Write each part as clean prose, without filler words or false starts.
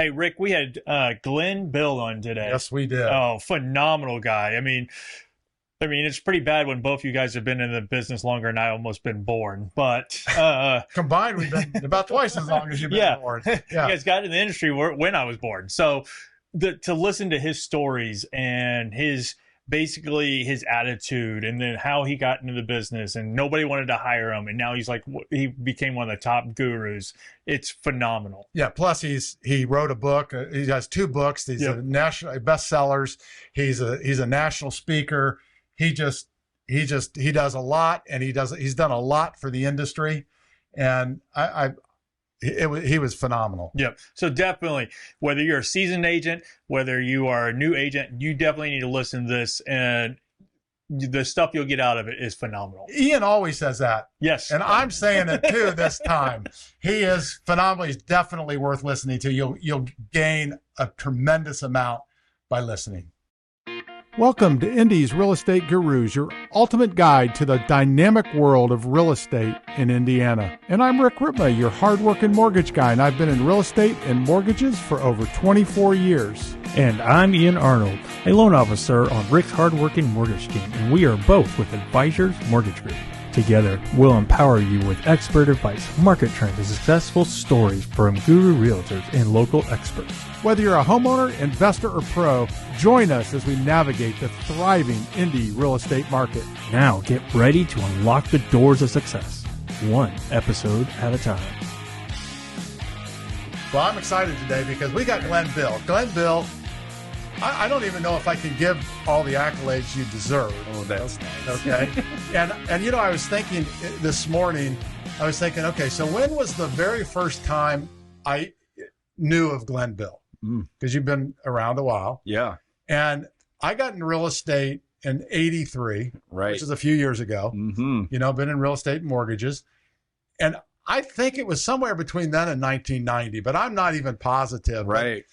Hey, Rick, we had Glenn Bill on today. Yes, we did. Oh, phenomenal guy. I mean, it's pretty bad when both you guys have been in the business longer than I almost been born. But Combined, we've been about twice as long as you've been yeah, born. you Yeah. guys got in the industry when I was born. So to listen to his stories and basically his attitude, and then how he got into the business, and nobody wanted to hire him, and now he became one of the top gurus. It's phenomenal. Yeah. Plus, he wrote a book. He has 2 books. These Yep. are national bestsellers. He's a national speaker. He does a lot, and he's done a lot for the industry, and he was phenomenal. Yep. So definitely, whether you're a seasoned agent, whether you are a new agent, you definitely need to listen to this, and the stuff you'll get out of it is phenomenal. Ian always says that. Yes. And I'm saying it too this time. He is phenomenal. He's definitely worth listening to. You'll gain a tremendous amount by listening. Welcome to Indy's Real Estate Gurus, your ultimate guide to the dynamic world of real estate in Indiana. And I'm Rick Ripma, your hardworking mortgage guy, and I've been in real estate and mortgages for over 24 years. And I'm Ian Arnold, a loan officer on Rick's hardworking mortgage team, and we are both with Advisors Mortgage Group. Together, we'll empower you with expert advice, market trends, and successful stories from guru realtors and local experts. Whether you're a homeowner, investor, or pro, join us as we navigate the thriving Indy real estate market. Now get ready to unlock the doors of success, one episode at a time. Well, I'm excited today because we got Glenn Bill. Glenn Bill, I don't even know if I can give all the accolades you deserve. Oh, that's nice. Okay. and I was thinking this morning, okay, so when was the very first time I knew of Glenn Bill? Because you've been around a while. Yeah. And I got into real estate in 83, Right. which is a few years ago. Mm-hmm. Been in real estate and mortgages. And I think it was somewhere between then and 1990, but I'm not even positive. Right.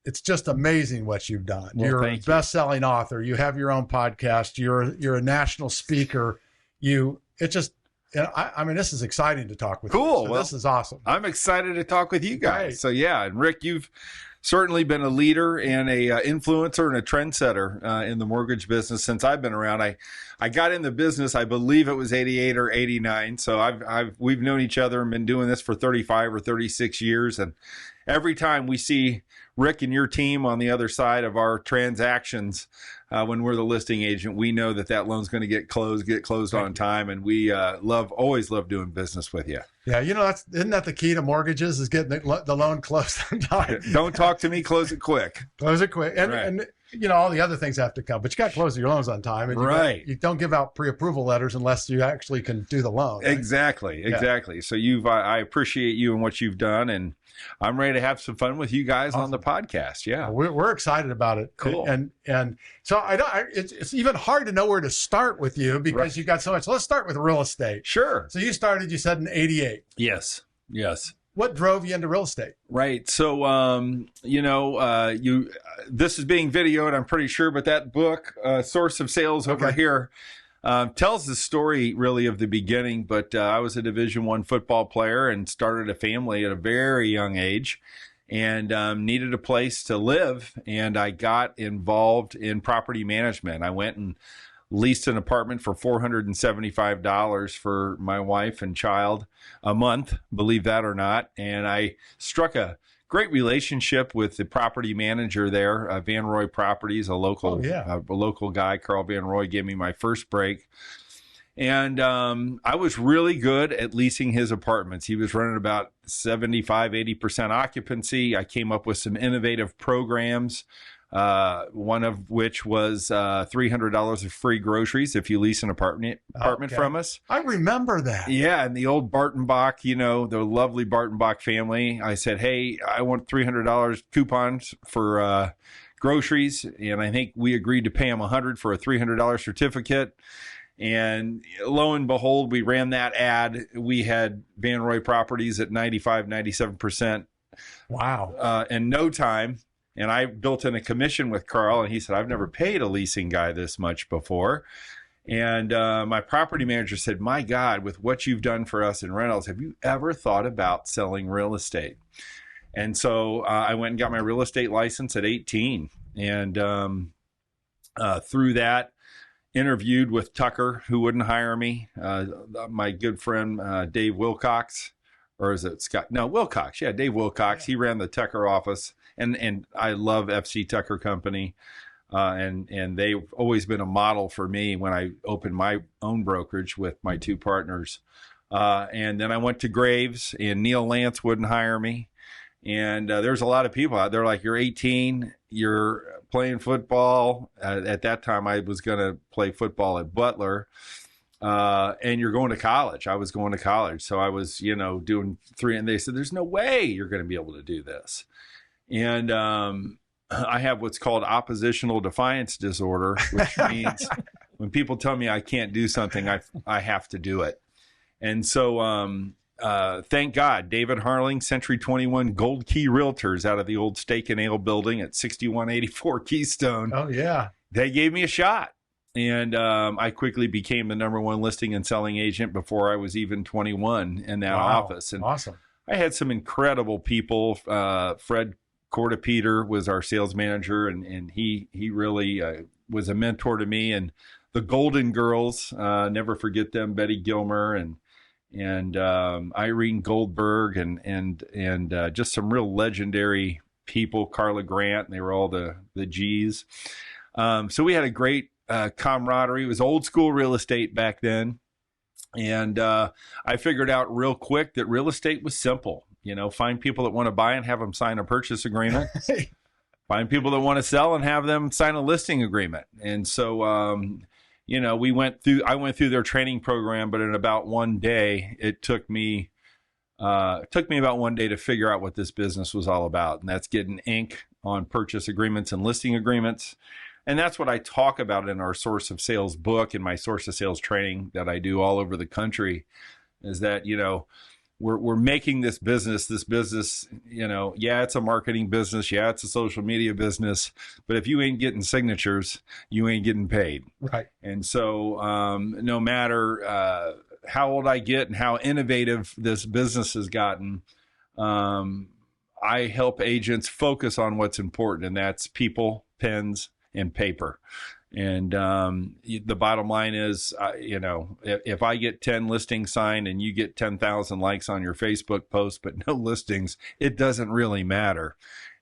It's just amazing what you've done. Well, You're a thank you. best-selling author. You have your own podcast. You're a national speaker. This is exciting to talk with you. Cool. So Well, this is awesome. I'm excited to talk with you guys. Great. So yeah, and Rick, you've certainly been a leader and a influencer and a trendsetter in the mortgage business since I've been around. I got in the business, I believe it was 88 or 89. So we've known each other and been doing this for 35 or 36 years. And every time we see Rick and your team on the other side of our transactions, when we're the listing agent, we know that loan's going to get closed on time, and we always love doing business with you. Yeah, isn't that the key to mortgages, is getting the loan closed on time? Don't talk to me, close it quick. Close it quick. And, Right. and all the other things have to come, but you got to close your loans on time. And Right. you don't give out pre-approval letters unless you actually can do the loan. Right? Exactly. So I appreciate you and what you've done, and I'm ready to have some fun with you guys on the podcast. Yeah. We're excited about it. Cool. And so it's even hard to know where to start with you because you got so much. Let's start with real estate. Sure. So you said in 88. Yes. What drove you into real estate? Right. So, this is being videoed, I'm pretty sure, but that book, Source of Sales over here, tells the story really of the beginning. But I was a Division I football player and started a family at a very young age, and needed a place to live. And I got involved in property management. I went and leased an apartment for $475 for my wife and child a month, believe that or not. And I struck a great relationship with the property manager there, Van Roy Properties, a local guy. Carl Van Roy gave me my first break. And I was really good at leasing his apartments. He was running about 75, 80% occupancy. I came up with some innovative programs, one of which was $300 of free groceries if you lease an apartment from us. I remember that. Yeah, and the old Bartenbach, the lovely Bartenbach family. I said, hey, I want $300 coupons for groceries, and I think we agreed to pay them $100 for a $300 certificate. And lo and behold, we ran that ad. We had Van Roy Properties at 95, 97%. Wow. In no time. And I built in a commission with Carl, and he said, I've never paid a leasing guy this much before. And my property manager said, my God, with what you've done for us in rentals, have you ever thought about selling real estate? And so I went and got my real estate license at 18. And through that, interviewed with Tucker, who wouldn't hire me. My good friend, Dave Wilcox, or is it Scott? No, Wilcox. Yeah, Dave Wilcox. He ran the Tucker office. And I love FC Tucker Company. And they've always been a model for me when I opened my own brokerage with my two partners. And then I went to Graves, and Neil Lance wouldn't hire me. And there's a lot of people out there like, you're 18, you're playing football. At that time, I was going to play football at Butler. And you're going to college. I was going to college. So I was, doing 3, and they said, there's no way you're going to be able to do this. And I have what's called oppositional defiance disorder, which means when people tell me I can't do something, I have to do it. And so thank God, David Harling, Century 21 Gold Key Realtors out of the old Steak and Ale building at 6184 Keystone. Oh, yeah. They gave me a shot. And I quickly became the #1 listing and selling agent before I was even 21 in that office. And awesome. I had some incredible people. Fred Cordepeter was our sales manager, and he really was a mentor to me. And the Golden Girls, never forget them, Betty Gilmer and Irene Goldberg and just some real legendary people, Carla Grant, and they were all the G's. So we had a great camaraderie. It was old school real estate back then. And I figured out real quick that real estate was simple. Find people that want to buy and have them sign a purchase agreement. Find people that want to sell and have them sign a listing agreement. And so, I went through their training program, but in about one day, it took me about one day to figure out what this business was all about. And that's getting ink on purchase agreements and listing agreements. And that's what I talk about in our Source of Sales book and my Source of Sales training that I do all over the country, is that, we're making this business, it's a marketing business. Yeah, it's a social media business. But if you ain't getting signatures, you ain't getting paid. Right. And so no matter how old I get and how innovative this business has gotten, I help agents focus on what's important, and that's people, pens, and paper. And the bottom line is, if I get 10 listings signed and you get 10,000 likes on your Facebook post, but no listings, it doesn't really matter.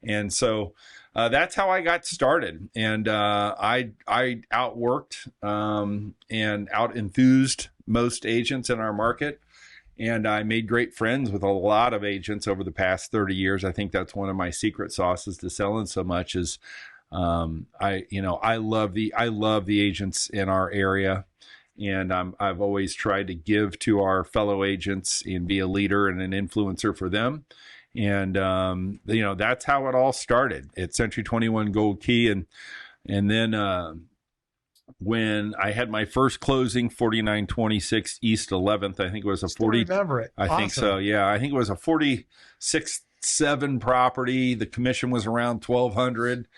And so that's how I got started. And I outworked and out-enthused most agents in our market. And I made great friends with a lot of agents over the past 30 years. I think that's one of my secret sauces to selling so much is I love the agents in our area, and I've always tried to give to our fellow agents and be a leader and an influencer for them. And, that's how it all started at Century 21 Gold Key. And then, when I had my first closing, 4926 East 11th, I think it was a 40. Remember it. I think so. Yeah. I think it was a 46.7 property. The commission was around 1,200.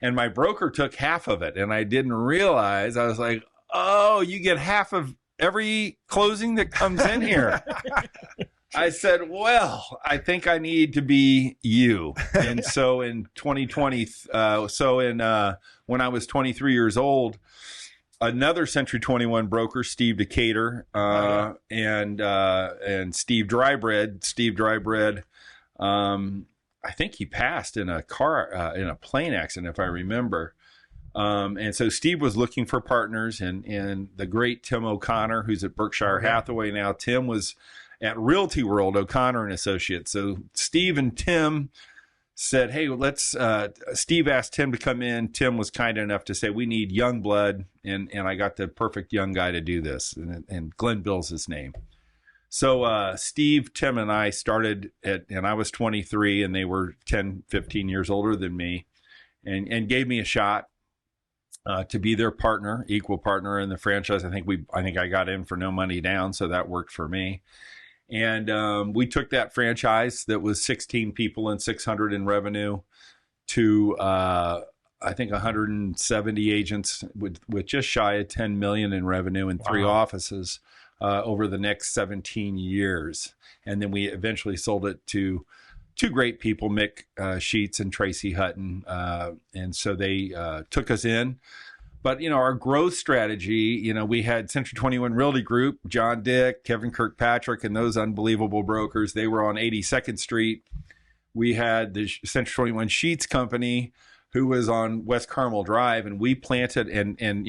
And my broker took half of it. And I didn't realize, I was like, oh, you get half of every closing that comes in here. I said, well, I think I need to be you. And so in 2020, when I was 23 years old, another Century 21 broker, Steve Decatur, and Steve Drybread, I think he passed in a plane accident, if I remember. And so Steve was looking for partners, and the great Tim O'Connor, who's at Berkshire Hathaway now. Tim was at Realty World, O'Connor and Associates. So Steve and Tim said, hey, Steve asked Tim to come in. Tim was kind enough to say, we need young blood. And I got the perfect young guy to do this. And Glenn Bill's his name. So Steve, Tim, and I started and I was 23 and they were 10, 15 years older than me, and gave me a shot to be their partner, equal partner in the franchise. I think I got in for no money down, so that worked for me. And we took that franchise that was 16 people and 600 in revenue to I think 170 agents with just shy of 10 million in revenue and 3 offices over the next 17 years. And then we eventually sold it to 2 great people, Mick Sheets and Tracy Hutton. And so they took us in. But, our growth strategy, we had Century 21 Realty Group, John Dick, Kevin Kirkpatrick, and those unbelievable brokers. They were on 82nd Street. We had the Century 21 Sheets Company, who was on West Carmel Drive, and we planted, and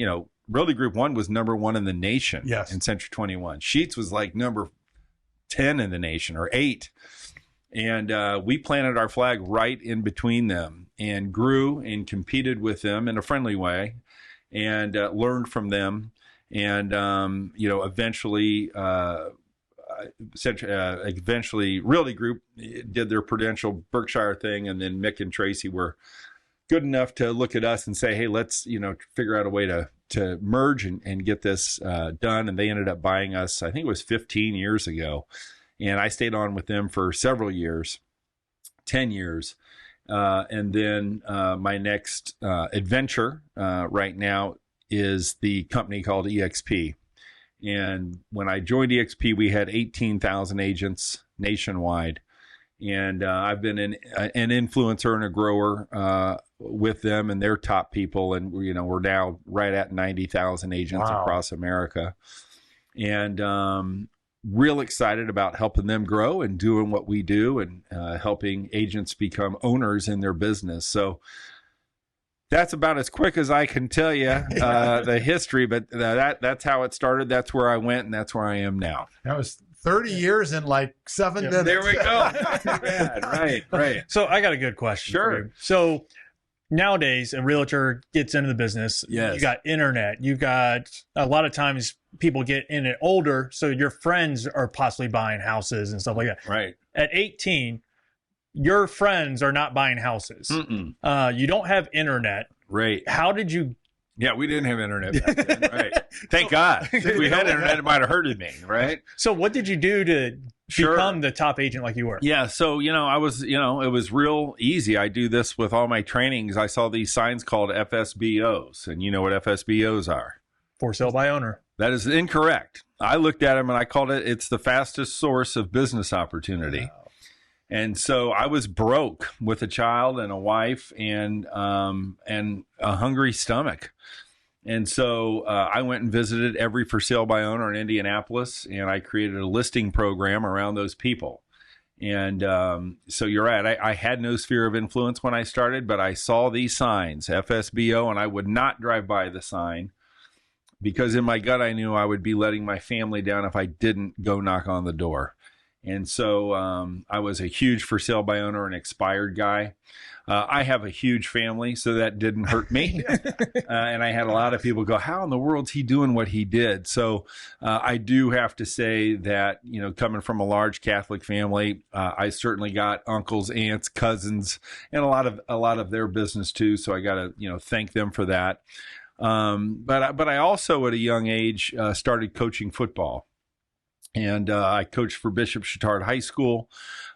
Realty Group 1 was number 1 in the nation in Century 21. Sheets was like number 10 in the nation, or 8. And we planted our flag right in between them and grew and competed with them in a friendly way and learned from them. And, eventually Realty Group did their Prudential Berkshire thing. And then Mick and Tracy were good enough to look at us and say, hey, let's, figure out a way to merge and get this done. And they ended up buying us, I think it was 15 years ago. And I stayed on with them for several years, 10 years. And then my next adventure right now is the company called EXP. And when I joined EXP, we had 18,000 agents nationwide. And I've been an influencer and a grower with them and their top people. And, we're now right at 90,000 agents across America. And real excited about helping them grow and doing what we do and helping agents become owners in their business. So that's about as quick as I can tell you the history, but that's how it started. That's where I went, and that's where I am now. That was 30 years in like 7 minutes. There we go. Not too bad. Right. So I got a good question. Sure. For you. So nowadays, a realtor gets into the business. Yes. You got internet. You got a lot of times people get in it older, so your friends are possibly buying houses and stuff like that. Right. At 18, your friends are not buying houses. You don't have internet. Right. How did you? Yeah, we didn't have internet back then. Right. Thank God. If we had internet, it might have hurted me. Right. So what did you do to become the top agent like you were? Yeah. So, I was, it was real easy. I do this with all my trainings. I saw these signs called FSBOs, and you know what FSBOs are? For sale by owner. That is incorrect. I looked at them and I called it's the fastest source of business opportunity. Wow. And so I was broke with a child and a wife and a hungry stomach. And so I went and visited every for sale by owner in Indianapolis, and I created a listing program around those people. And so you're right. I had no sphere of influence when I started, but I saw these signs, FSBO, and I would not drive by the sign because in my gut, I knew I would be letting my family down if I didn't go knock on the door. And so I was a huge for sale by owner and expired guy. I have a huge family, so that didn't hurt me. And I had a lot of people go, how in the world's he doing what he did? So I do have to say that, coming from a large Catholic family, I certainly got uncles, aunts, cousins, and a lot of their business too. So I got to, thank them for that. But I also at a young age started coaching football. And I coached for Bishop Chatard High School,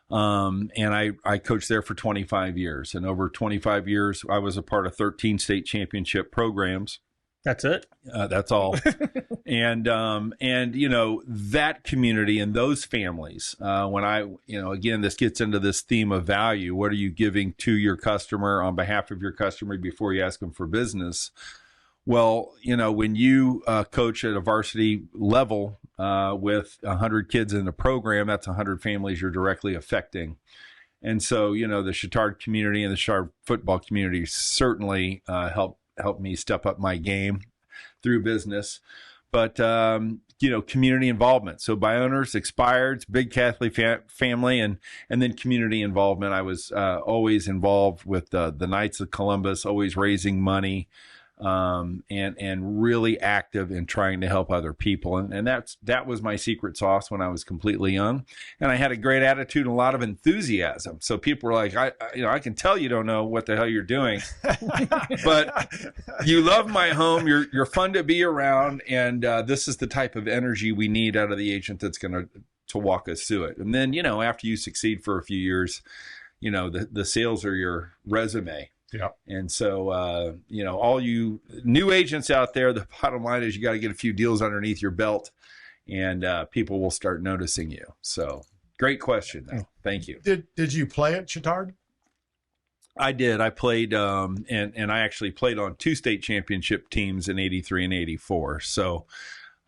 and I coached there for 25 years. And over 25 years, I was a part of 13 state championship programs. That's it? That's all. And that community and those families, when again, this gets into this theme of value. What are you giving to your customer on behalf of your customer before you ask them for business? Well, when you coach at a varsity level with 100 kids in the program, that's 100 families you're directly affecting. And so, the Chatard community and the Chatard football community certainly helped me step up my game through business. But, community involvement. So by owners, expireds, big Catholic family, and then community involvement. I was always involved with the Knights of Columbus, always raising money. And really active in trying to help other people. And that was my secret sauce when I was completely young. And I had a great attitude and a lot of enthusiasm. So people were like, I can tell you don't know what the hell you're doing, but you love my home. You're fun to be around. And this is the type of energy we need out of the agent that's going to walk us through it. And then, after you succeed for a few years, the sales are your resume. Yeah. And so, all you new agents out there, the bottom line is you got to get a few deals underneath your belt, and people will start noticing you. So great question, though. Thank you. Did you play at Chittard? I did. I played, and I actually played on 2 state championship teams in '83 and '84. So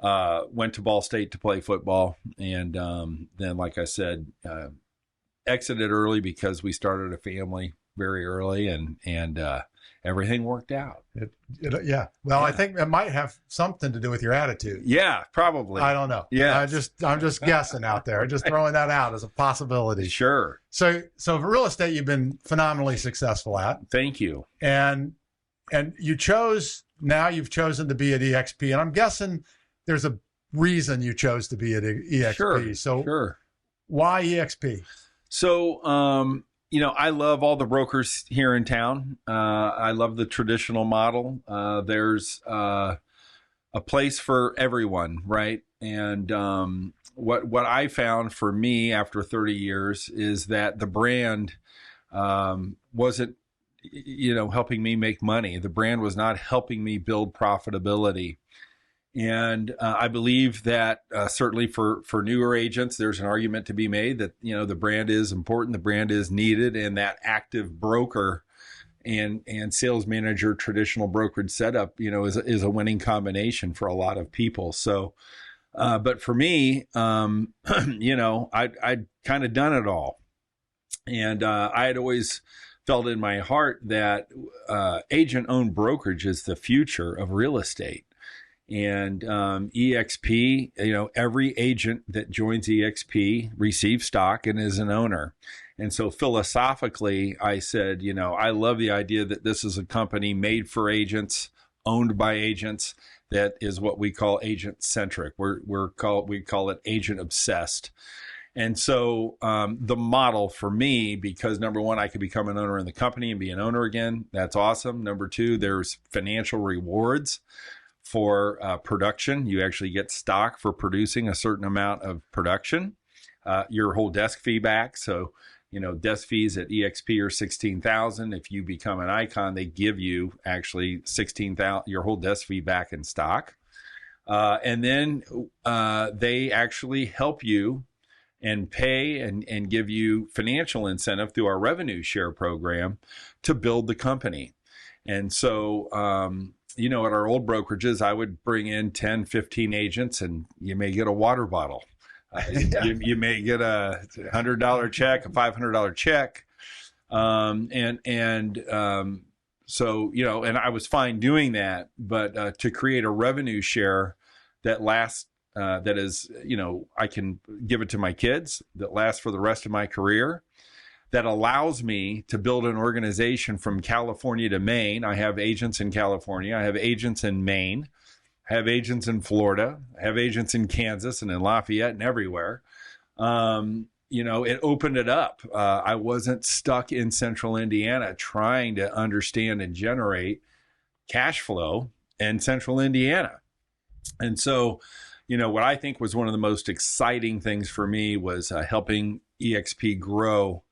went to Ball State to play football, and then, like I said, exited early because we started a family very early, and everything worked out. Yeah. Well, I think it might have something to do with your attitude. Yeah, probably. I don't know. Yeah. I'm just guessing out there. Just throwing that out as a possibility. Sure. So for real estate, you've been phenomenally successful at. Thank you. And you've chosen to be at EXP. And I'm guessing there's a reason you chose to be at EXP. Sure. So why EXP? So, I love all the brokers here in town. I love the traditional model. There's a place for everyone, right? And what I found for me after 30 years is that the brand wasn't, helping me make money. The brand was not helping me build profitability. And I believe that certainly for newer agents, there's an argument to be made that, the brand is important, the brand is needed, and that active broker and sales manager traditional brokerage setup, is a winning combination for a lot of people. So, but for me, I'd kind of done it all. And I had always felt in my heart that agent-owned brokerage is the future of real estate. And EXP, every agent that joins EXP receives stock and is an owner. And so philosophically, I said, I love the idea that this is a company made for agents, owned by agents, that is what we call agent centric. We call it agent obsessed. And so the model for me, because number one, I could become an owner in the company and be an owner again. That's awesome. Number two, there's financial rewards for production. You actually get stock for producing a certain amount of production. Your whole desk fee back. So, desk fees at EXP are $16,000. If you become an icon, they give you actually $16,000, your whole desk fee back in stock. And then they actually help you and pay and give you financial incentive through our revenue share program to build the company. And so, at our old brokerages, I would bring in 10, 15 agents, and you may get a water bottle. You may get a $100 check, a $500 check. So, and I was fine doing that, but to create a revenue share that lasts, that is, I can give it to my kids, that lasts for the rest of my career, that allows me to build an organization from California to Maine. I have agents in California. I have agents in Maine. I have agents in Florida. I have agents in Kansas and in Lafayette and everywhere. It opened it up. I wasn't stuck in central Indiana trying to understand and generate cash flow in central Indiana. And so, what I think was one of the most exciting things for me was helping EXP grow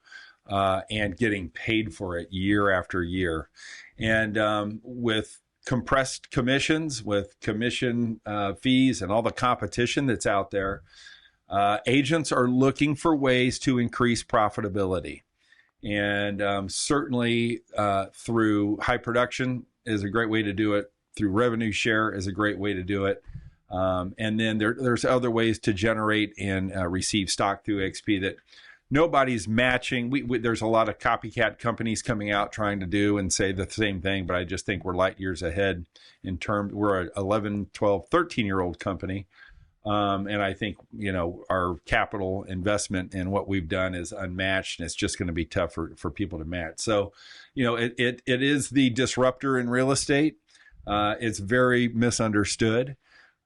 and getting paid for it year after year. And with compressed commissions, with commission fees and all the competition that's out there, agents are looking for ways to increase profitability. And certainly through high production is a great way to do it. Through revenue share is a great way to do it. And then there's other ways to generate and receive stock through EXP that nobody's matching. There's a lot of copycat companies coming out trying to do and say the same thing, but I just think we're light years ahead in terms. We're an 11, 12, 13-year-old company. And I think, our capital investment in what we've done is unmatched, and it's just going to be tough for people to match. So, it is the disruptor in real estate. It's very misunderstood.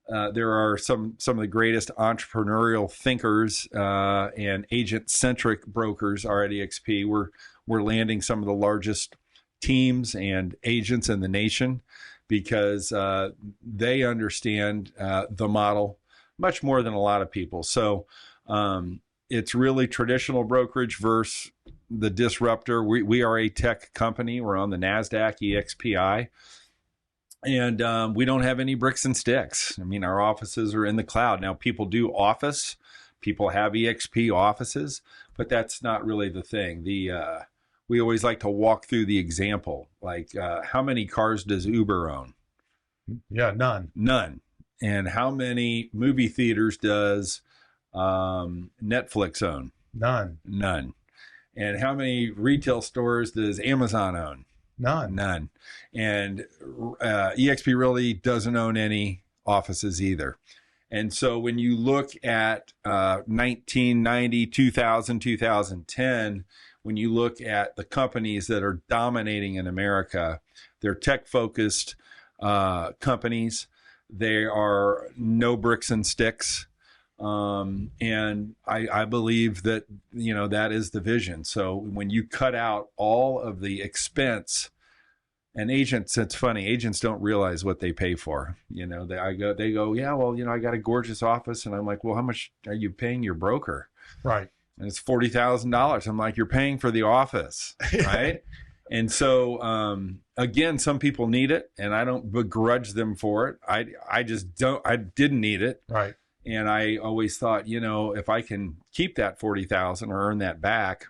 There are some of the greatest entrepreneurial thinkers and agent-centric brokers are at EXP. We're landing some of the largest teams and agents in the nation because they understand the model much more than a lot of people. So it's really traditional brokerage versus the disruptor. We are a tech company. We're on the NASDAQ EXPI. And we don't have any bricks and sticks. I mean, our offices are in the cloud. Now, people do office. People have EXP offices, but that's not really the thing. We always like to walk through the example. Like, how many cars does Uber own? Yeah, none. None. And how many movie theaters does Netflix own? None. None. And how many retail stores does Amazon own? None. None. And EXP Realty doesn't own any offices either. And so when you look at 1990, 2000, 2010, when you look at the companies that are dominating in America, they're tech-focused companies. They are no bricks and sticks. And I believe that, that is the vision. So when you cut out all of the expense, and agents, it's funny, agents don't realize what they pay for. They go, yeah, well, I got a gorgeous office. And I'm like, well, how much are you paying your broker? Right. And it's $40,000. I'm like, you're paying for the office. Right. And so, again, some people need it and I don't begrudge them for it. I didn't need it. Right. And I always thought, if I can keep that 40,000 or earn that back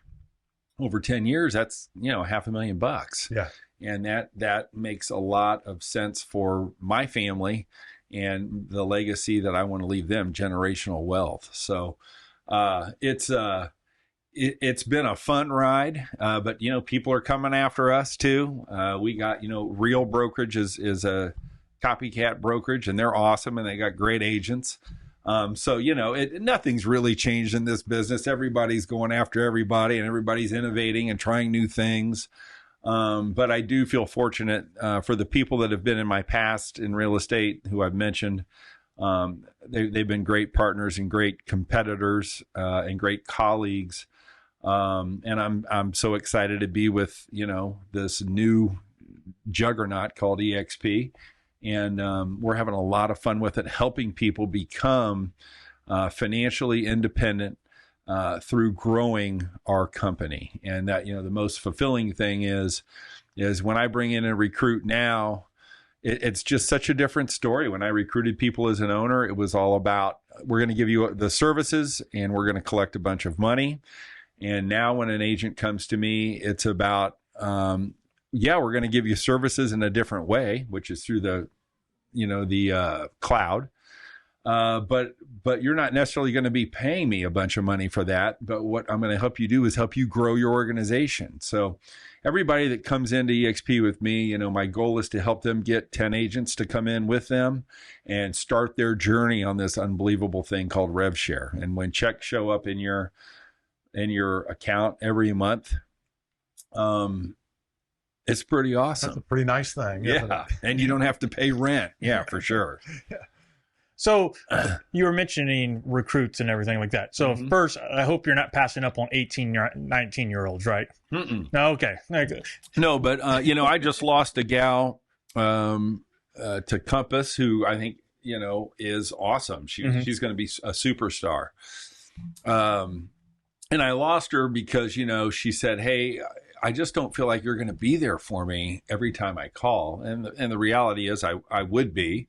over 10 years, that's, $500,000. Yeah. And that makes a lot of sense for my family and the legacy that I want to leave them, generational wealth. So it's been a fun ride, but people are coming after us too. We got Real Brokerage is a copycat brokerage, and they're awesome, and they got great agents. So nothing's really changed in this business. Everybody's going after everybody, and everybody's innovating and trying new things. But I do feel fortunate for the people that have been in my past in real estate, who I've mentioned. They've been great partners and great competitors and great colleagues. And I'm so excited to be with this new juggernaut called EXP, and we're having a lot of fun with it, helping people become financially independent through growing our company. And that, the most fulfilling thing is when I bring in a recruit now, it's just such a different story. When I recruited people as an owner, it was all about, we're going to give you the services and we're going to collect a bunch of money. And now when an agent comes to me, it's about, we're going to give you services in a different way, which is through the cloud. But you're not necessarily going to be paying me a bunch of money for that. But what I'm going to help you do is help you grow your organization. So everybody that comes into EXP with me, my goal is to help them get 10 agents to come in with them and start their journey on this unbelievable thing called RevShare. And when checks show up in your account every month, it's pretty awesome. That's a pretty nice thing. Yeah. And you don't have to pay rent. Yeah, for sure. Yeah. So you were mentioning recruits and everything like that. So first, I hope you're not passing up on 18, 19-year-olds, right? Mm-mm. No, okay. No, but, I just lost a gal to Compass, who I think, is awesome. She's going to be a superstar. And I lost her because, she said, hey, I just don't feel like you're going to be there for me every time I call. And the reality is I would be.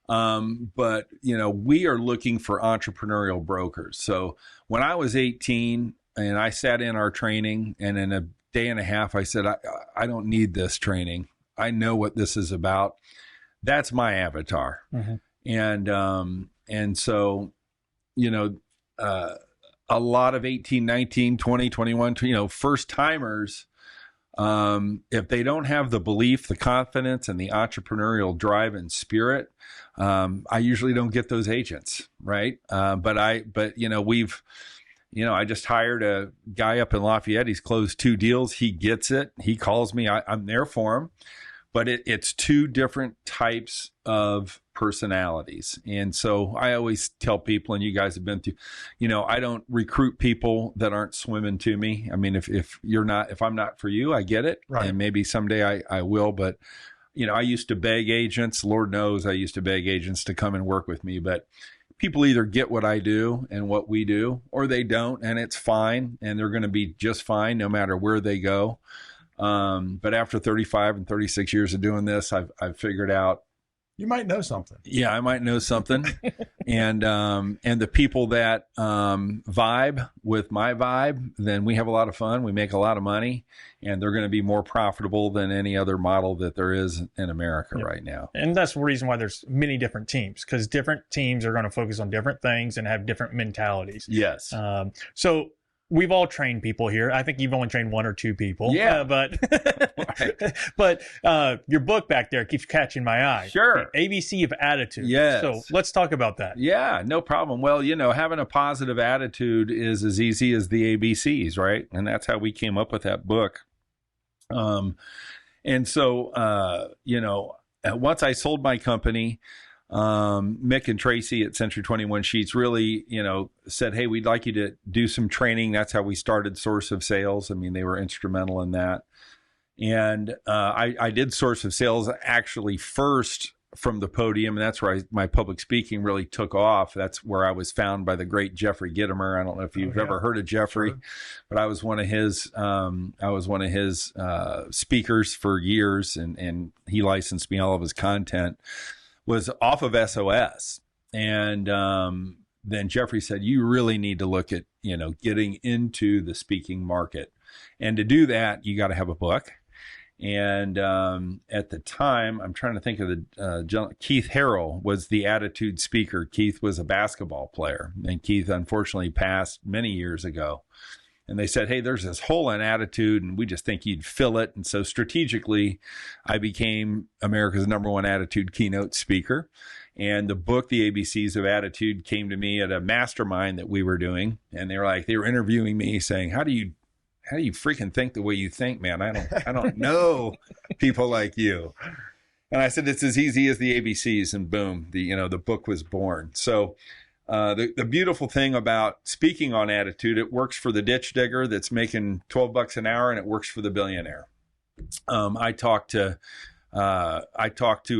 But we are looking for entrepreneurial brokers. So when I was 18 and I sat in our training, and in a day and a half, I said, I don't need this training. I know what this is about. That's my avatar. Mm-hmm. And so, a lot of 18, 19, 20, 21, first timers, if they don't have the belief, the confidence, and the entrepreneurial drive and spirit, I usually don't get those agents, right? I just hired a guy up in Lafayette. He's closed 2 deals. He gets it. He calls me. I'm there for him. But it's 2 different types of personalities. And so I always tell people, and you guys have been through, I don't recruit people that aren't swimming to me. I mean, if I'm not for you, I get it. Right. And maybe someday I will. But, I used to beg agents. Lord knows I used to beg agents to come and work with me. But people either get what I do and what we do, or they don't, and it's fine, and they're going to be just fine no matter where they go. But after 35 and 36 years of doing this, I've figured out, you might know something. yeah, I might know something. And the people that vibe with my vibe, then we have a lot of fun. We make a lot of money, and they're going to be more profitable than any other model that there is in America right now. And that's the reason why there's many different teams, because different teams are going to focus on different things and have different mentalities. Yes. So we've all trained people here. I think you've only trained one or two people. Yeah. But your book back there keeps catching my eye. Sure. The ABC of Attitude. Yes. So let's talk about that. Yeah, no problem. Well, having a positive attitude is as easy as the ABCs, right? And that's how we came up with that book. And so, once I sold my company, Mick and Tracy at Century 21 Sheets really, said, hey, we'd like you to do some training. That's how we started Source of Sales. I mean, they were instrumental in that. And I did Source of Sales actually first from the podium, and that's where my public speaking really took off. That's where I was found by the great Jeffrey Gitomer. I don't know if you've ever heard of Jeffrey, but I was one of his speakers for years, and he licensed me all of his content. Was off of SOS, and then Jeffrey said, you really need to look at getting into the speaking market, and to do that you got to have a book. And at the time, I'm trying to think of the Keith Harrell was the attitude speaker. Keith was a basketball player, and Keith unfortunately passed many years ago. And they said, hey, there's this hole in attitude, and we just think you'd fill it. And so strategically, I became America's #1 attitude keynote speaker. And the book, The ABCs of Attitude, came to me at a mastermind that we were doing. And they were interviewing me saying, how do you freaking think the way you think, man? I don't know people like you. And I said, it's as easy as the ABCs, and boom, the book was born. So the beautiful thing about speaking on attitude, it works for the ditch digger that's making $12 an hour, and it works for the billionaire. I talk to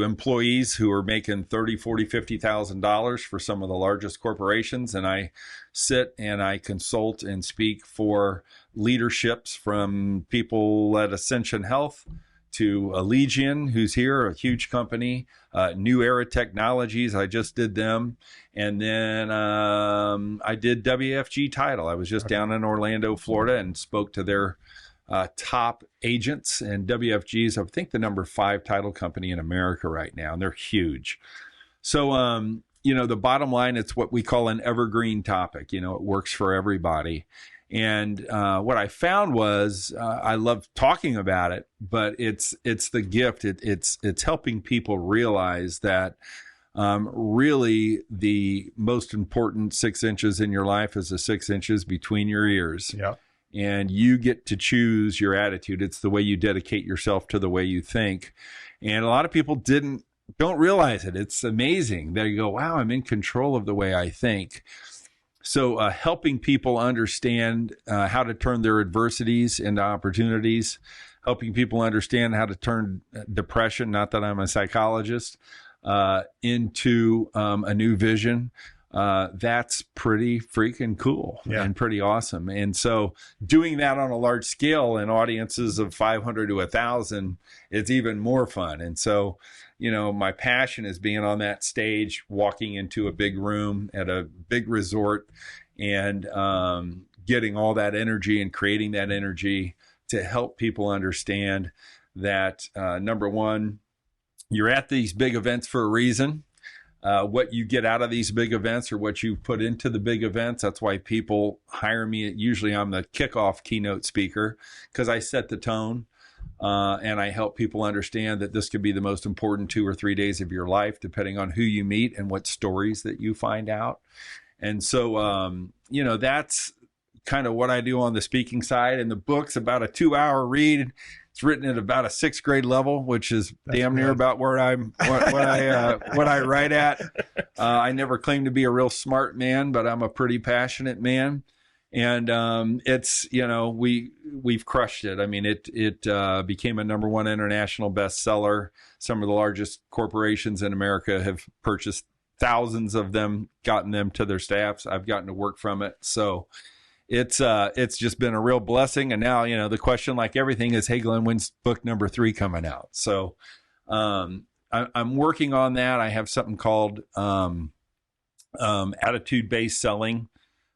employees who are making $30,000, $40,000, $50,000 for some of the largest corporations, and I sit and I consult and speak for leaderships from people at Ascension Health to Allegiant, who's here, a huge company, New Era Technologies. I just did them. And then I did WFG Title. I was just down in Orlando, Florida, and spoke to their top agents. And WFG is, I think, the #5 title company in America right now, and they're huge. So, the bottom line, it's what we call an evergreen topic. It works for everybody. And what I found was I love talking about it, but it's the gift. It's helping people realize that really the most important 6 inches in your life is the 6 inches between your ears. Yeah. And you get to choose your attitude. It's the way you dedicate yourself to the way you think. And a lot of people don't realize it. It's amazing. They go, wow, I'm in control of the way I think. So helping people understand how to turn their adversities into opportunities, helping people understand how to turn depression, not that I'm a psychologist, into a new vision. That's pretty freaking cool and pretty awesome. And so doing that on a large scale in audiences of 500 to 1,000, it's even more fun. And so, my passion is being on that stage, walking into a big room at a big resort, and getting all that energy and creating that energy to help people understand that, number one, you're at these big events for a reason. What you get out of these big events, or what you put into the big events. That's why people hire me. Usually I'm the kickoff keynote speaker, because I set the tone, and I help people understand that this could be the most important 2 or 3 days of your life, depending on who you meet and what stories that you find out. And so, that's kind of what I do on the speaking side. And the book's about a 2-hour read. It's written at about a 6th grade level, which is damn near about where what I write at. I never claimed to be a real smart man, but I'm a pretty passionate man. And it's, we've crushed it. I mean, it became a #1 international bestseller. Some of the largest corporations in America have purchased thousands of them, gotten them to their staffs. I've gotten to work from it. So it's just been a real blessing. And now, the question, like everything, is, hey, Glenn, when's book number 3 coming out? So I'm working on that. I have something called attitude-based selling,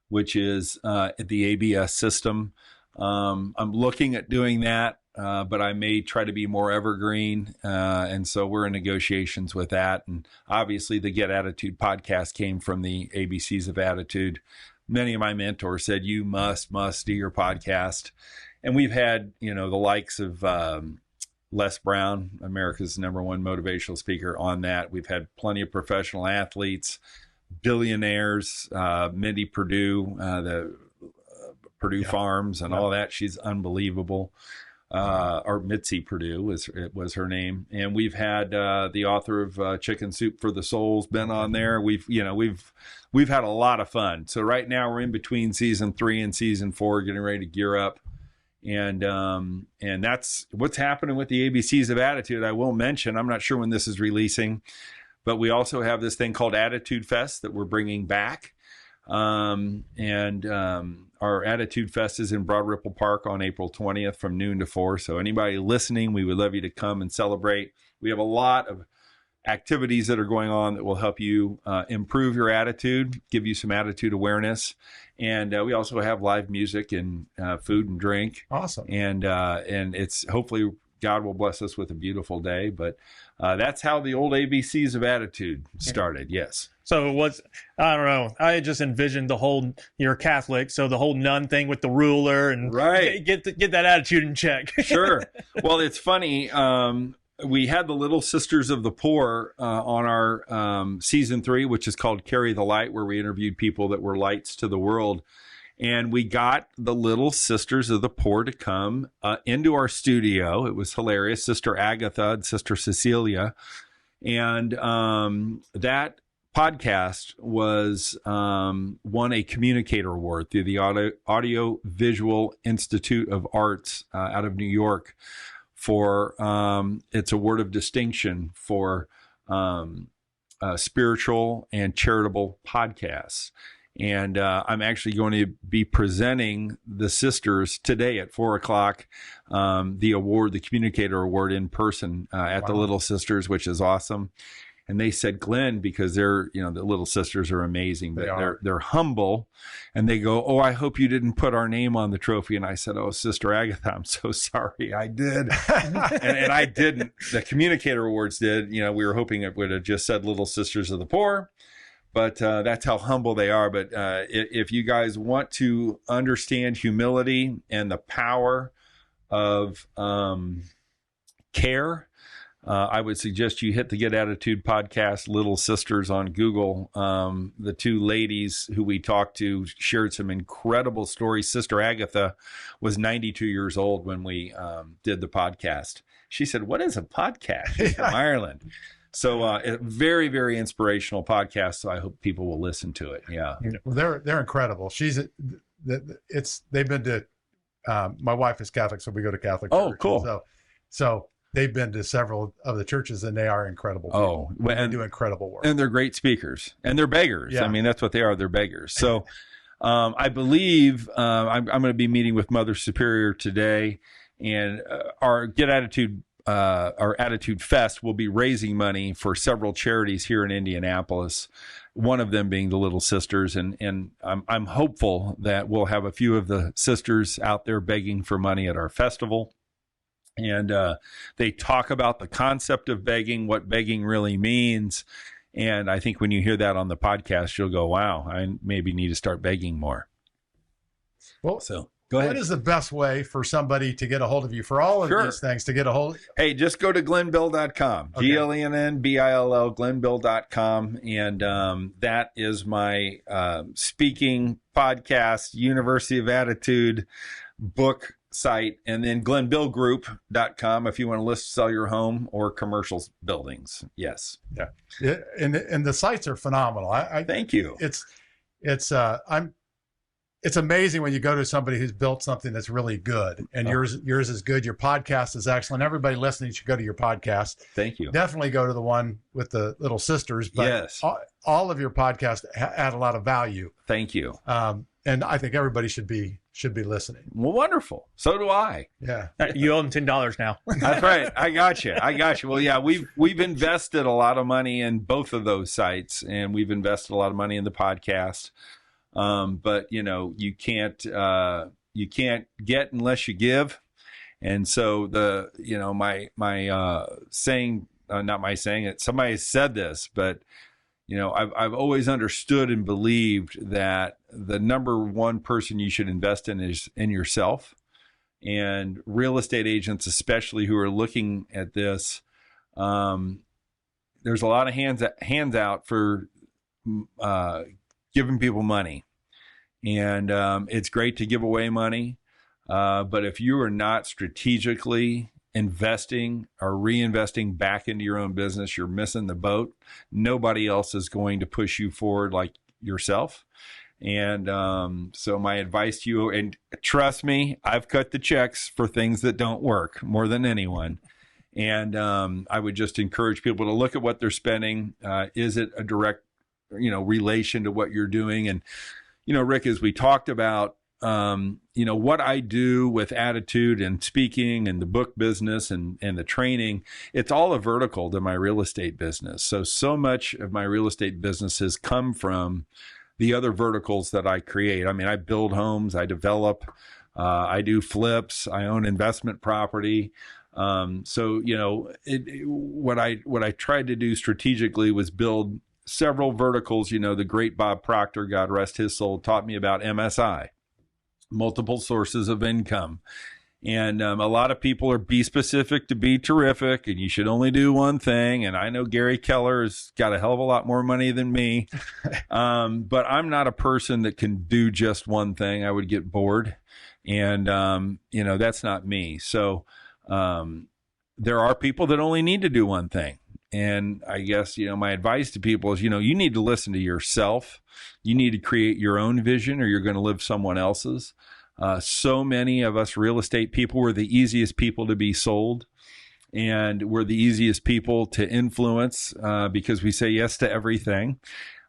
which is the ABS system. I'm looking at doing that, but I may try to be more evergreen. And so we're in negotiations with that. And obviously the Get Attitude podcast came from the ABCs of Attitude. Many of my mentors said, you must do your podcast. And we've had, the likes of Les Brown, America's #1 motivational speaker, on that. We've had plenty of professional athletes, billionaires, Mindy Purdue, the Purdue Farms and all that. She's unbelievable. Or Mitzi Purdue was her name. And we've had the author of Chicken Soup for the Soul's been on there. We've had a lot of fun. So right now we're in between season 3 and season 4, getting ready to gear up. And that's what's happening with the ABCs of Attitude. I will mention, I'm not sure when this is releasing, but we also have this thing called Attitude Fest that we're bringing back. Our Attitude Fest is in Broad Ripple Park on April 20th from noon to 4. So anybody listening, we would love you to come and celebrate. We have a lot of activities that are going on that will help you improve your attitude, give you some attitude awareness. And we also have live music and food and drink. Awesome. And it's hopefully God will bless us with a beautiful day. But that's how the old ABCs of Attitude started. Yes. So I don't know. I just envisioned you're Catholic, so the whole nun thing with the ruler and get that attitude in check. Sure. Well, it's funny. We had the Little Sisters of the Poor on our season 3, which is called Carry the Light, where we interviewed people that were lights to the world. And we got the Little Sisters of the Poor to come into our studio. It was hilarious. Sister Agatha and Sister Cecilia. And that podcast was won a communicator award through the Audio Visual Institute of Arts out of New York for its award of distinction for spiritual and charitable podcasts. And I'm actually going to be presenting the sisters today at 4:00, the award, the communicator award, in person at the Little Sisters, which is awesome. And they said, Glenn, because they're, the Little Sisters are amazing, but they're humble. And they go, oh, I hope you didn't put our name on the trophy. And I said, oh, Sister Agatha, I'm so sorry. I did. and I didn't. The communicator awards did. We were hoping it would have just said Little Sisters of the Poor. But that's how humble they are. But if you guys want to understand humility and the power of care, I would suggest you hit the Get Attitude podcast, Little Sisters, on Google. The 2 ladies who we talked to shared some incredible stories. Sister Agatha was 92 years old when we did the podcast. She said, what is a podcast? She's from Ireland. So a very, very inspirational podcast. So I hope people will listen to it. Yeah. Well, they're incredible. They've been to, my wife is Catholic, so we go to Catholic church. Oh, cool. So they've been to several of the churches, and they are incredible people. They do incredible work. And they're great speakers, and they're beggars. Yeah. I mean, that's what they are. They're beggars. So I believe I'm going to be meeting with Mother Superior today, and our Get Attitude, our Attitude Fest will be raising money for several charities here in Indianapolis, one of them being the Little Sisters. And I'm hopeful that we'll have a few of the sisters out there begging for money at our festival. And they talk about the concept of begging, what begging really means. And I think when you hear that on the podcast, you'll go, wow, I maybe need to start begging more. Well, so go ahead. What is the best way for somebody to get a hold of you for all of these things, to get a hold? Hey, just go to glennbill.com, Okay. GLENNBILL, glennbill.com. And that is my speaking, podcast, University of Attitude book site, and then glennbillgroup.com if you want to sell your home or commercial buildings. Yes. Yeah. And the sites are phenomenal. Thank you. I'm it's amazing when you go to somebody who's built something that's really good, and yours is good. Your podcast is excellent. Everybody listening should go to your podcast. Thank you. Definitely go to the one with the little sisters. But yes, all of your podcasts add a lot of value. Thank you. And I think everybody should be listening. Well, wonderful. So do I. Yeah. You owe them $10 now. That's right. I got you. Well, yeah, we've invested a lot of money in both of those sites, and we've invested a lot of money in the podcast. But you can't get unless you give. And so my saying, not my saying it, somebody said this, but I've always understood and believed that the number one person you should invest in is in yourself. And real estate agents, especially who are looking at this, there's a lot of hands out for giving people money. And it's great to give away money. But if you are not strategically investing or reinvesting back into your own business, you're missing the boat. Nobody else is going to push you forward like yourself. And so my advice to you, and trust me, I've cut the checks for things that don't work more than anyone. And I would just encourage people to look at what they're spending. Is it a direct, relation to what you're doing? And, Rick, as we talked about, what I do with attitude and speaking and the book business and the training, it's all a vertical to my real estate business. So much of my real estate business has come from the other verticals that I create. I mean, I build homes, I develop, I do flips, I own investment property. What I tried to do strategically was build several verticals. The great Bob Proctor, God rest his soul, taught me about MSI. Multiple sources of income. And a lot of people are be specific to be terrific, and you should only do one thing. And I know Gary Keller has got a hell of a lot more money than me. But I'm not a person that can do just one thing. I would get bored. And, that's not me. So there are people that only need to do one thing. And I guess, my advice to people is, you need to listen to yourself. You need to create your own vision, or you're going to live someone else's. So many of us real estate people, we're the easiest people to be sold, and we're the easiest people to influence because we say yes to everything.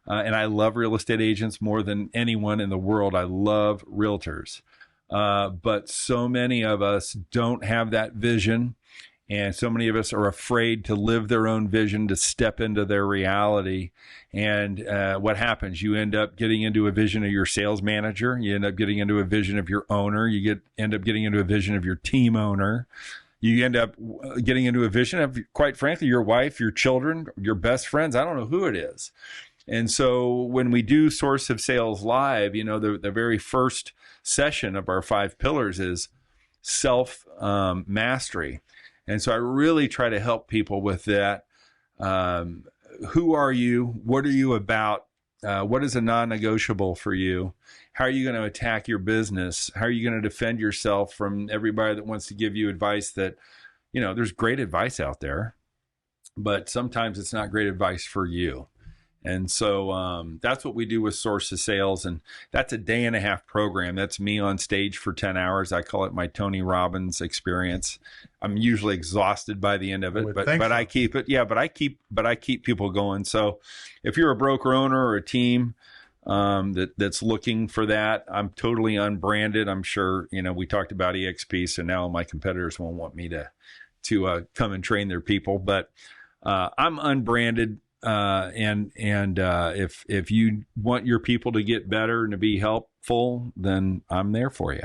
And I love real estate agents more than anyone in the world. I love realtors. But so many of us don't have that vision. And so many of us are afraid to live their own vision, to step into their reality. And what happens? You end up getting into a vision of your sales manager. You end up getting into a vision of your owner. You end up getting into a vision of your team owner. You end up getting into a vision of, quite frankly, your wife, your children, your best friends. I don't know who it is. And so when we do Source of Sales Live, the very first session of our 5 pillars is self-mastery. And so I really try to help people with that. Who are you? What are you about? What is a non-negotiable for you? How are you going to attack your business? How are you going to defend yourself from everybody that wants to give you advice that, there's great advice out there, but sometimes it's not great advice for you. And so that's what we do with Source of Sales. And that's a 1.5-day program. That's me on stage for 10 hours. I call it my Tony Robbins experience. I'm usually exhausted by the end of it, but I keep it. Yeah, but I keep people going. So if you're a broker owner or a team that's looking for that, I'm totally unbranded. I'm sure, we talked about EXP, so now my competitors won't want me to come and train their people, but I'm unbranded. If you want your people to get better and to be helpful, then I'm there for you.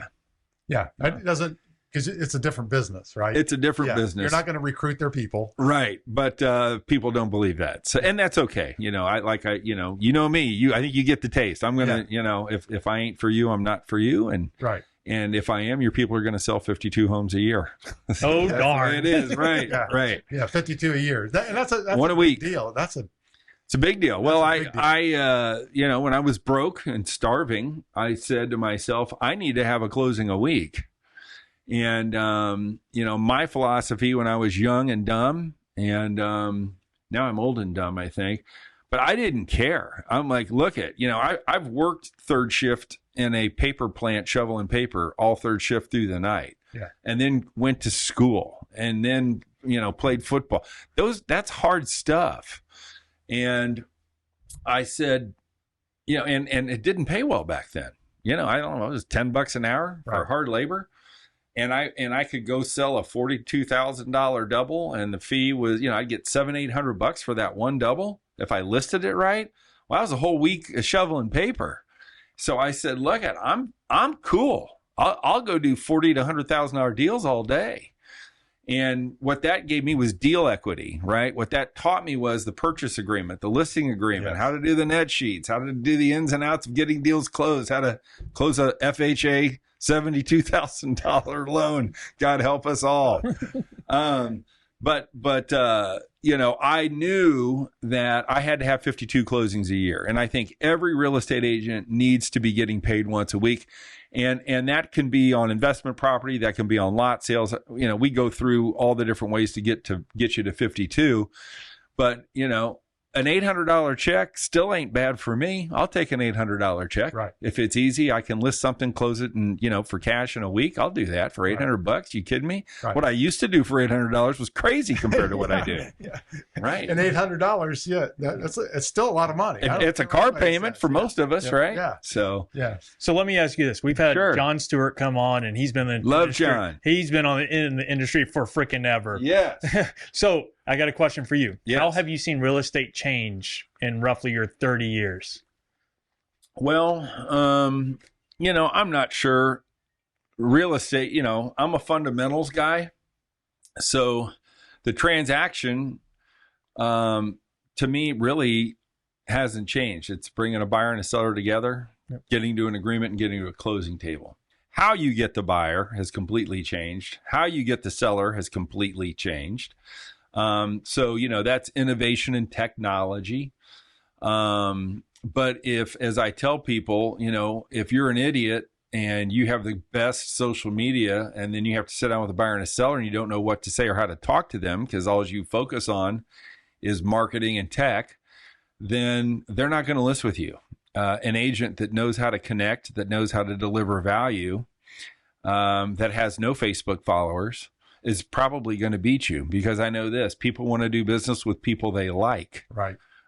Yeah. It doesn't, because it's a different business, right? It's a different business. You're not going to recruit their people. Right. But, people don't believe that. So, and that's okay. me, I think you get the taste. I'm going to, if I ain't for you, I'm not for you. And right. And if I am, your people are going to sell 52 homes a year. Oh, darn. It is. Right. Yeah. Right. Yeah. 52 a year. That's one a week. Big deal. It's a big deal. Well, I when I was broke and starving, I said to myself, I need to have a closing a week. And, my philosophy when I was young and dumb, and now I'm old and dumb, I think, But I didn't care. I'm like, look I've worked third shift in a paper plant shoveling paper all third shift through the night. Yeah. And then went to school and then, played football. That's hard stuff. And I said, and it didn't pay well back then. I don't know, it was $10 an hour for hard labor. And I could go sell a $42,000 double, and the fee was, I'd get $700-800 for that one double if I listed it right. Well, that was a whole week of shoveling paper. So I said, look, I'm cool. I'll go do $40,000 to $100,000 deals all day. And what that gave me was deal equity, right? What that taught me was the purchase agreement, the listing agreement, how to do the net sheets, how to do the ins and outs of getting deals closed, how to close a FHA $72,000 loan. God help us all. But I knew that I had to have 52 closings a year. And I think every real estate agent needs to be getting paid once a week. And that can be on investment property. That can be on lot sales. We go through all the different ways to get you to 52. But, an $800 check still ain't bad for me. I'll take an $800 check. Right. If it's easy, I can list something, close it, and for cash in a week. I'll do that for $800. You kidding me? Right. What I used to do for $800 was crazy compared to what I do. Yeah. Right. And $800, it's still a lot of money. It's a car payment for most of us, right? Yeah. So let me ask you this: we've had John Stewart come on, and he's been in the industry. John. He's been in the industry for freaking ever. Yes. So I got a question for you. Yes. How have you seen real estate change in roughly your 30 years? Well, I'm not sure. Real estate, I'm a fundamentals guy. So the transaction, to me, really hasn't changed. It's bringing a buyer and a seller together, getting to an agreement and getting to a closing table. How you get the buyer has completely changed. How you get the seller has completely changed. So, that's innovation and technology. But as I tell people, if you're an idiot and you have the best social media and then you have to sit down with a buyer and a seller and you don't know what to say or how to talk to them because all you focus on is marketing and tech, then they're not going to list with you. An agent that knows how to connect, that knows how to deliver value, that has no Facebook followers, is probably going to beat you, because I know this: people want to do business with people they like.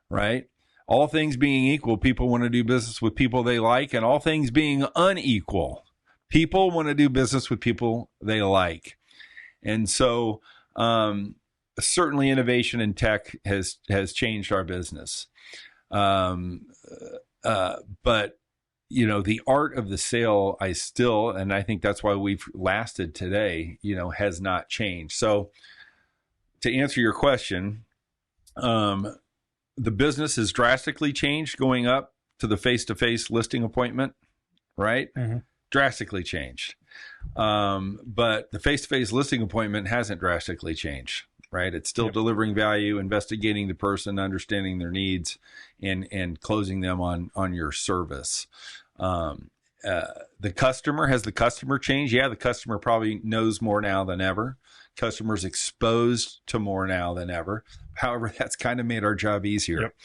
Right. All things being equal, people want to do business with people they like, and all things being unequal, people want to do business with people they like. And so, certainly innovation in tech has changed our business. But the art of the sale, and I think that's why we've lasted today, has not changed. So to answer your question, the business has drastically changed going up to the face-to-face listing appointment, right? Mm-hmm. Drastically changed. But the face-to-face listing appointment hasn't drastically changed, right? It's still delivering value, investigating the person, understanding their needs, and closing them on your service. The customer, has the customer changed? Yeah, the customer probably knows more now than ever. Customers exposed to more now than ever. However, that's kind of made our job easier. Yep.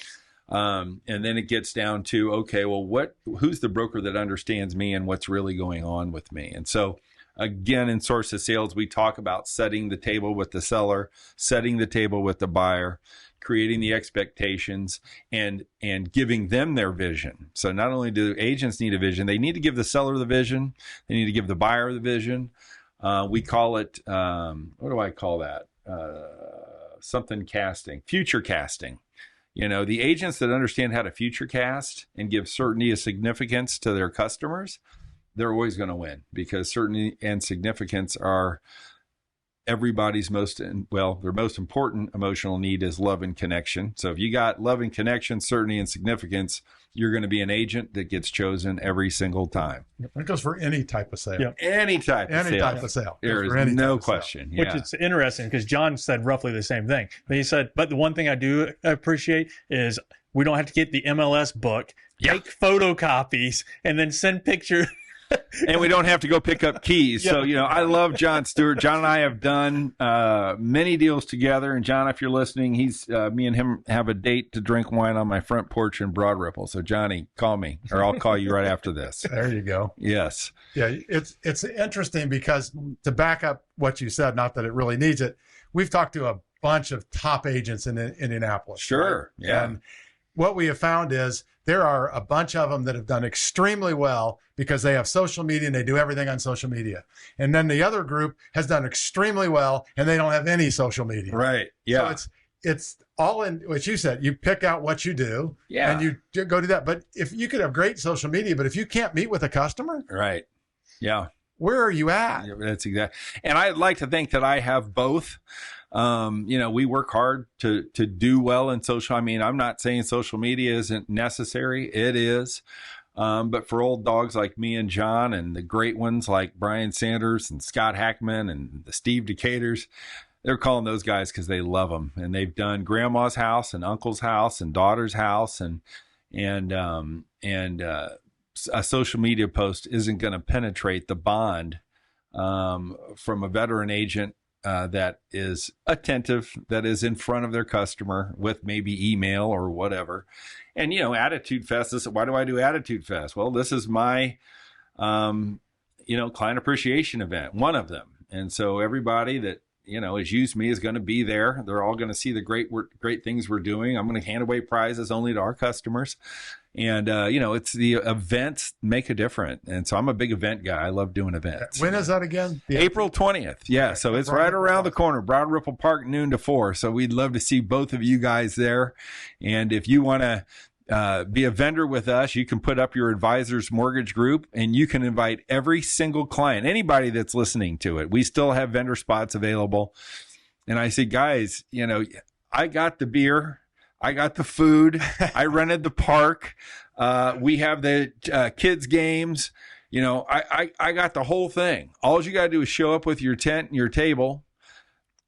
And then it gets down to, okay, well, who's the broker that understands me and what's really going on with me? And so again, in Source of Sales, we talk about setting the table with the seller, setting the table with the buyer, creating the expectations, and giving them their vision. So not only do agents need a vision, they need to give the seller the vision. They need to give the buyer the vision. We call it, what do I call that? Something casting, future casting. The agents that understand how to future cast and give certainty of significance to their customers, they're always going to win, because certainty and significance are everybody's their most important emotional need is love and connection. So if you got love and connection, certainty and significance, you're going to be an agent that gets chosen every single time. That goes for any type of sale. Yep. Any type of sale. There is no question. Which is interesting, because John said roughly the same thing. But he said, but the one thing I do appreciate is we don't have to get the MLS book, take photocopies, and then send pictures. and we don't have to go pick up keys. Yeah. So, I love John Stewart. John and I have done many deals together. And John, if you're listening, me and him have a date to drink wine on my front porch in Broad Ripple. So Johnny, call me, or I'll call you right after this. There you go. Yes. Yeah, it's interesting because to back up what you said, not that it really needs it, we've talked to a bunch of top agents in Indianapolis. Sure. Right? Yeah. And what we have found is there are a bunch of them that have done extremely well because they have social media and they do everything on social media. And then the other group has done extremely well and they don't have any social media. Right. Yeah. So it's all in what you said. You pick out what you do and you go do that. But if you could have great social media, but if you can't meet with a customer, right. Yeah. where are you at? Yeah, that's exactly. And I'd like to think that I have both. We work hard to do well in social. I mean, I'm not saying social media isn't necessary. It is. But for old dogs like me and John and the great ones like Brian Sanders and Scott Hackman and the Steve Decaters, they're calling those guys because they love them. And they've done grandma's house and uncle's house and daughter's house. And a social media post isn't going to penetrate the bond from a veteran agent that is attentive, that is in front of their customer with maybe email or whatever. And, Attitude Fest, why do I do Attitude Fest? Well, this is my, client appreciation event, one of them. And so everybody that, has used me is going to be there. They're all going to see the great things we're doing. I'm going to hand away prizes only to our customers. And, it's the events make a difference. And so I'm a big event guy. I love doing events. When is that again? April 20th. Yeah. So it's right around the corner, Broad Ripple Park, noon to 4. So we'd love to see both of you guys there. And if you want to be a vendor with us, you can put up your advisor's mortgage group and you can invite every single client, anybody that's listening to it. We still have vendor spots available. And I say, guys, I got the beer. I got the food. I rented the park. We have the kids games. I got the whole thing. All you got to do is show up with your tent and your table,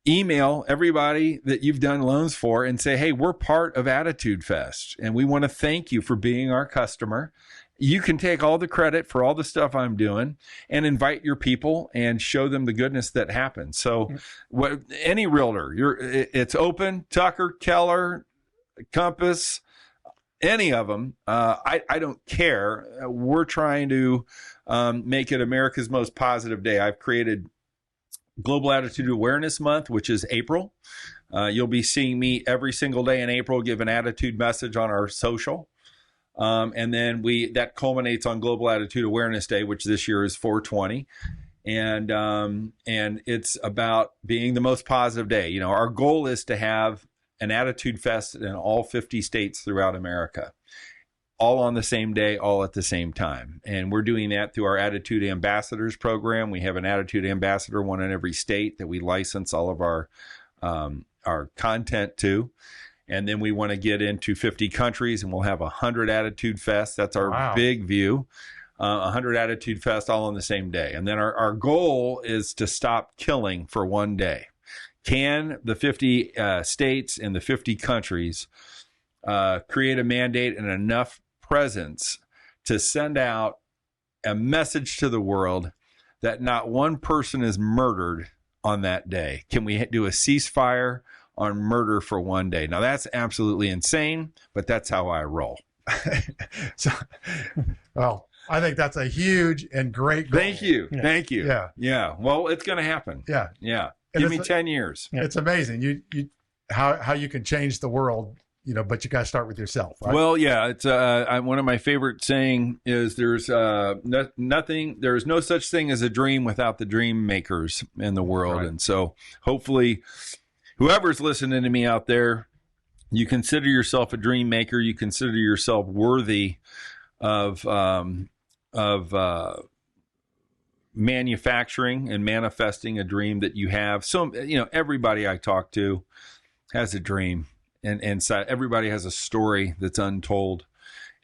email everybody that you've done loans for and say, hey, we're part of Attitude Fest and we want to thank you for being our customer. You can take all the credit for all the stuff I'm doing and invite your people and show them the goodness that happens. So any realtor, it's open, Tucker, Keller, Compass, any of them. I don't care. We're trying to make it America's most positive day. I've created Global Attitude Awareness Month, which is April. You'll be seeing me every single day in April give an attitude message on our social. And then that culminates on Global Attitude Awareness Day, which this year is 4/20. And it's about being the most positive day. Our goal is to have an Attitude Fest in all 50 states throughout America, all on the same day, all at the same time. And we're doing that through our Attitude Ambassadors program. We have an Attitude Ambassador, one in every state, that we license all of our content to. And then we want to get into 50 countries and we'll have 100 Attitude Fests. That's our big view. 100 Attitude Fest all on the same day. And then our goal is to stop killing for one day. Can the 50 states and the 50 countries create a mandate and enough presence to send out a message to the world that not one person is murdered on that day? Can we do a ceasefire on murder for one day? Now, that's absolutely insane, but that's how I roll. Well, I think that's a huge and great goal. Thank you. Yeah. Thank you. Yeah. Well, it's going to happen. Yeah. Give me 10 years. It's amazing. You how you can change the world, but you got to start with yourself. Right? Well, yeah, it's one of my favorite saying is there's no such thing as a dream without the dream makers in the world. Right. And so hopefully whoever's listening to me out there, you consider yourself a dream maker. You consider yourself worthy of manufacturing and manifesting a dream that you have. So, everybody I talk to has a dream and everybody has a story that's untold.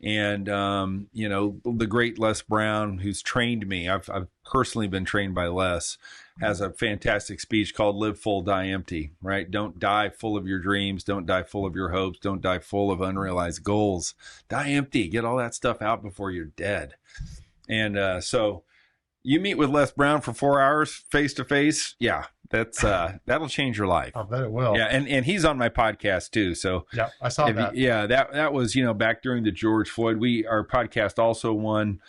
And, the great Les Brown, who's trained me, I've personally been trained by Les, has a fantastic speech called Live Full, Die Empty, right? Don't die full of your dreams. Don't die full of your hopes. Don't die full of unrealized goals. Die empty. Get all that stuff out before you're dead. And so you meet with Les Brown for 4 hours face to face. Yeah, that'll change your life. I bet it will. Yeah, and he's on my podcast too. So yeah, I saw that. That was back during the George Floyd. Our podcast also won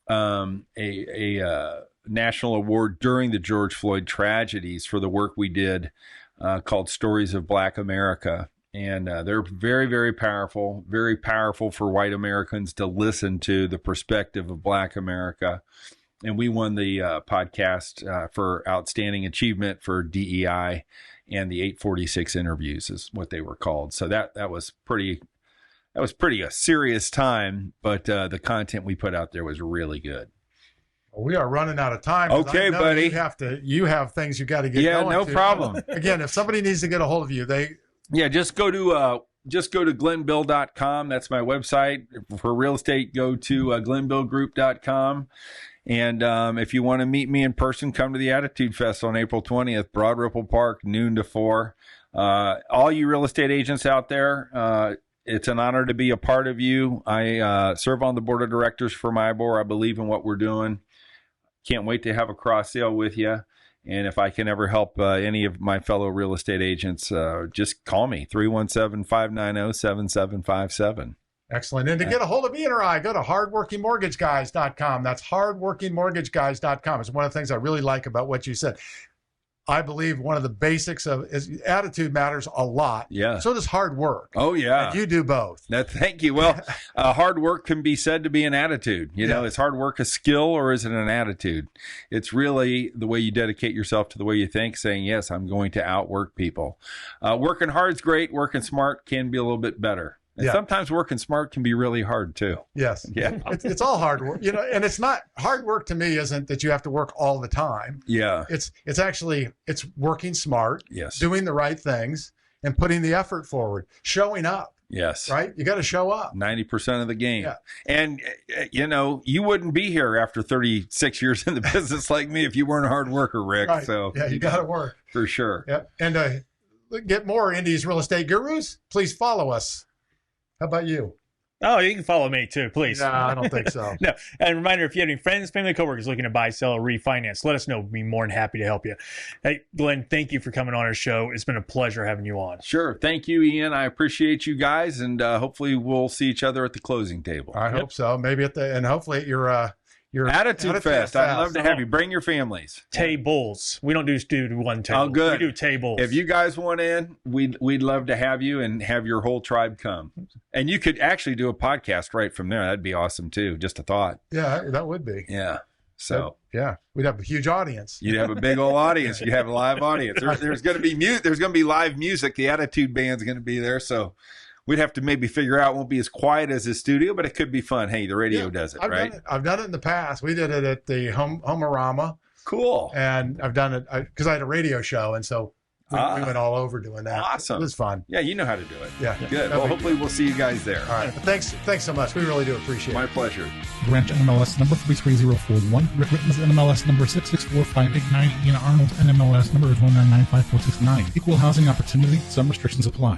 a national award during the George Floyd tragedies for the work we did called Stories of Black America. And they're very, very powerful for white Americans to listen to the perspective of Black America. And we won the podcast for outstanding achievement for DEI, and the 846 interviews is what they were called. So that was pretty a serious time, but the content we put out there was really good. We are running out of time. Okay, buddy. You have things you got to get going. Yeah, no problem. Again, if somebody needs to get a hold of you, just go to glennbill.com. That's my website. For real estate, go to glennbillgroup.com. And if you want to meet me in person, come to the Attitude Fest on April 20th, Broad Ripple Park, noon to 4. All you real estate agents out there, it's an honor to be a part of you. I serve on the board of directors for MIBOR. I believe in what we're doing. Can't wait to have a cross sale with you. And if I can ever help any of my fellow real estate agents, just call me, 317-590-7757. Excellent. And to get a hold of Ian or I, go to hardworkingmortgageguys.com. That's hardworkingmortgageguys.com. It's one of the things I really like about what you said. I believe one of the basics is attitude matters a lot. Yeah. So does hard work. Oh, yeah. And you do both. Thank you. Well, hard work can be said to be an attitude. You know, is hard work a skill or is it an attitude? It's really the way you dedicate yourself to the way you think, saying, yes, I'm going to outwork people. Working hard is great. Working smart can be a little bit better. And sometimes working smart can be really hard too. Yes. Yeah. It's all hard work, and it's not hard work to me isn't that you have to work all the time. Yeah. It's actually working smart, yes, doing the right things and putting the effort forward, showing up. Yes. Right? You got to show up. 90% of the game. Yeah. And, you wouldn't be here after 36 years in the business like me if you weren't a hard worker, Rick. Right. So yeah, you got to work. For sure. Yeah. And get more Indy's Real Estate Gurus, please follow us. How about you? Oh, you can follow me too, please. No, I don't think so. No. And reminder, if you have any friends, family, coworkers looking to buy, sell, or refinance, let us know. We'll be more than happy to help you. Hey, Glenn, thank you for coming on our show. It's been a pleasure having you on. Sure. Thank you, Ian. I appreciate you guys, and hopefully we'll see each other at the closing table. I hope so. Maybe and hopefully at your Attitude Fest. I'd love to have you. Bring your families. Tables. We don't do one table. Oh, good. We do tables. If you guys want in, we'd love to have you and have your whole tribe come. And you could actually do a podcast right from there. That'd be awesome too. Just a thought. Yeah, that would be. Yeah. So we'd have a huge audience. You'd have a big old audience. You'd have a live audience. There's going to be There's going to be live music. The Attitude Band's going to be there. So we'd have to maybe figure out. It won't be as quiet as the studio, but it could be fun. Hey, the radio does it, right? I've done it in the past. We did it at the Homerama. Cool. And I've done it because I had a radio show, and so we went all over doing that. Awesome. It was fun. Yeah, you know how to do it. Yeah. Good. Well, hopefully we'll see you guys there. All right. Thanks so much. We really do appreciate it. My pleasure. Branch NMLS number 33041. Rick Ripma's NMLS number 6645889. Ian Arnold's NMLS number is 1995469. Equal housing opportunity. Some restrictions apply.